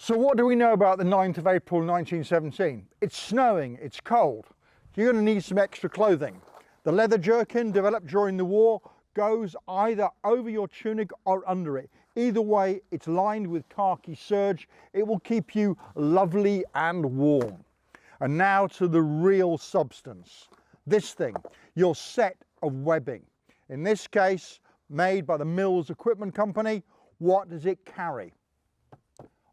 So what do we know about the 9th of April 1917? It's snowing, it's cold. You're going to need some extra clothing. The leather jerkin developed during the war goes either over your tunic or under it. Either way, it's lined with khaki serge. It will keep you lovely and warm. And now to the real substance. This thing, your set of webbing. In this case, made by the Mills Equipment Company. What does it carry?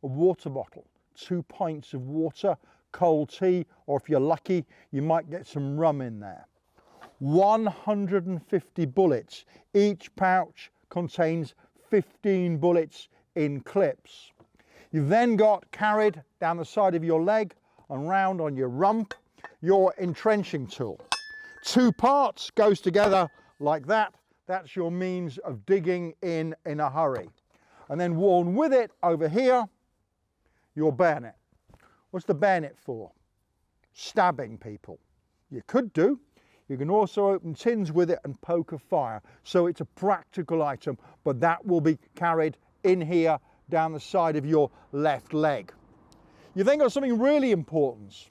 A water bottle, 2 pints of water, cold tea, or if you're lucky, you might get some rum in there. 150 bullets. Each pouch contains 15 bullets in clips. You've then got carried down the side of your leg and round on your rump, your entrenching tool. 2 parts goes together like that. That's your means of digging in a hurry. And then worn with it over here, your bayonet. What's the bayonet for? Stabbing people. You could do. You can also open tins with it and poke a fire. So it's a practical item, but that will be carried in here down the side of your left leg. You then got something really important,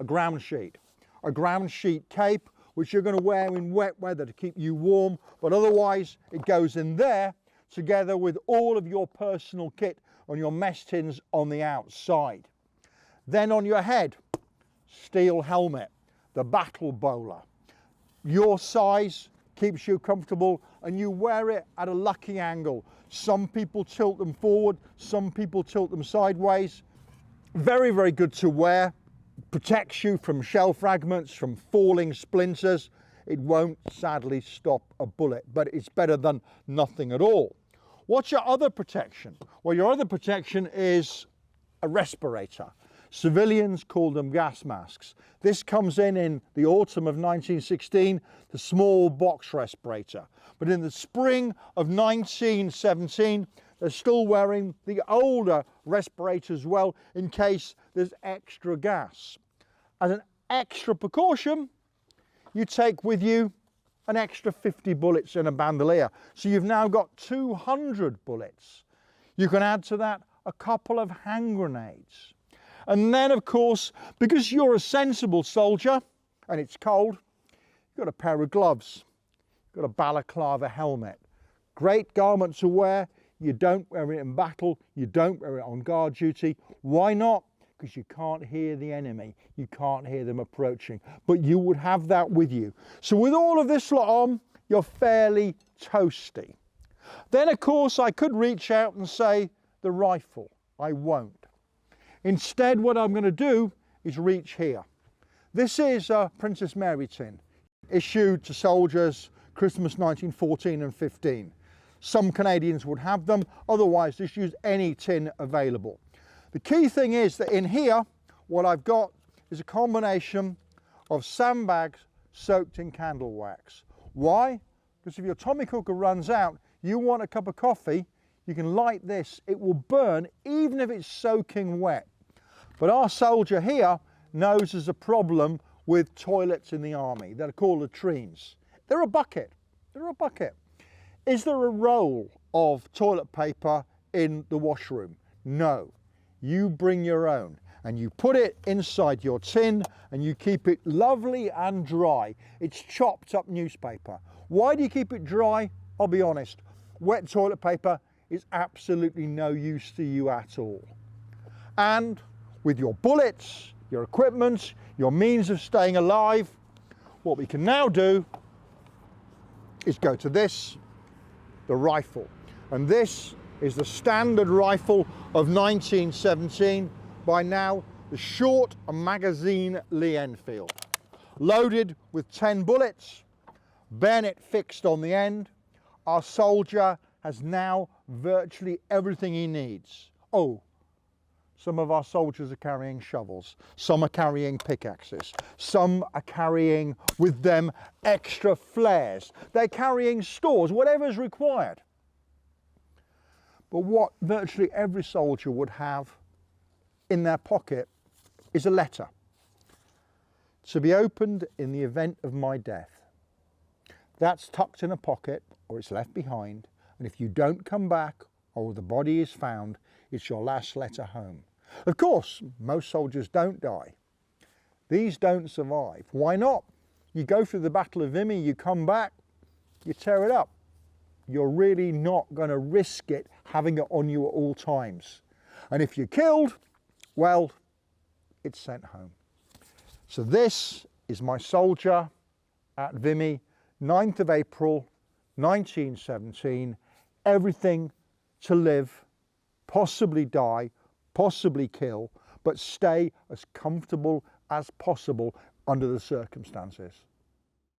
a ground sheet. A ground sheet cape, which you're going to wear in wet weather to keep you warm, but otherwise it goes in there together with all of your personal kit on your mess tins on the outside. Then on your head, steel helmet, the battle bowler. Your size keeps you comfortable and you wear it at a lucky angle. Some people tilt them forward, some people tilt them sideways. Very, very good to wear. Protects you from shell fragments, from falling splinters. It won't sadly stop a bullet, but it's better than nothing at all. What's your other protection? Well, your other protection is a respirator. Civilians call them gas masks. This comes in the autumn of 1916, the small box respirator. But in the spring of 1917, they're still wearing the older respirator as well in case there's extra gas. As an extra precaution, you take with you an extra 50 bullets in a bandolier. So you've now got 200 bullets. You can add to that a couple of hand grenades. And then, of course, because you're a sensible soldier and it's cold, you've got a pair of gloves, you've got a balaclava helmet. Great garment to wear. You don't wear it in battle, you don't wear it on guard duty. Why not? Because you can't hear the enemy, you can't hear them approaching, but you would have that with you. So with all of this lot on, you're fairly toasty. Then of course I could reach out and say the rifle. I won't. Instead what I'm going to do is reach here. This is a Princess Mary tin, issued to soldiers Christmas 1914 and 15. Some Canadians would have them, otherwise just use any tin available. The key thing is that in here, what I've got is a combination of sandbags soaked in candle wax. Why? Because if your Tommy cooker runs out, you want a cup of coffee, you can light this, it will burn even if it's soaking wet. But our soldier here knows there's a problem with toilets in the army. They're called latrines. They're a bucket. They're a bucket. Is there a roll of toilet paper in the washroom? No. You bring your own and you put it inside your tin and you keep it lovely and dry. It's chopped up newspaper. Why do you keep it dry? I'll be honest, wet toilet paper is absolutely no use to you at all. And with your bullets, your equipment, your means of staying alive, what we can now do is go to this, the rifle. And this is the standard rifle of 1917, by now the short magazine Lee Enfield. Loaded with 10 bullets, bayonet fixed on the end, our soldier has now virtually everything he needs. Oh, some of our soldiers are carrying shovels, some are carrying pickaxes, some are carrying with them extra flares, they're carrying stores, whatever's required. But what virtually every soldier would have in their pocket is a letter to be opened in the event of my death. That's tucked in a pocket or it's left behind, and if you don't come back or the body is found, it's your last letter home. Of course, most soldiers don't die. These don't survive. Why not? You go through the Battle of Vimy, you come back, you tear it up. You're really not going to risk it having it on you at all times. And if you're killed, well, it's sent home. So this is my soldier at Vimy, 9th of April, 1917. Everything to live, possibly die, possibly kill, but stay as comfortable as possible under the circumstances.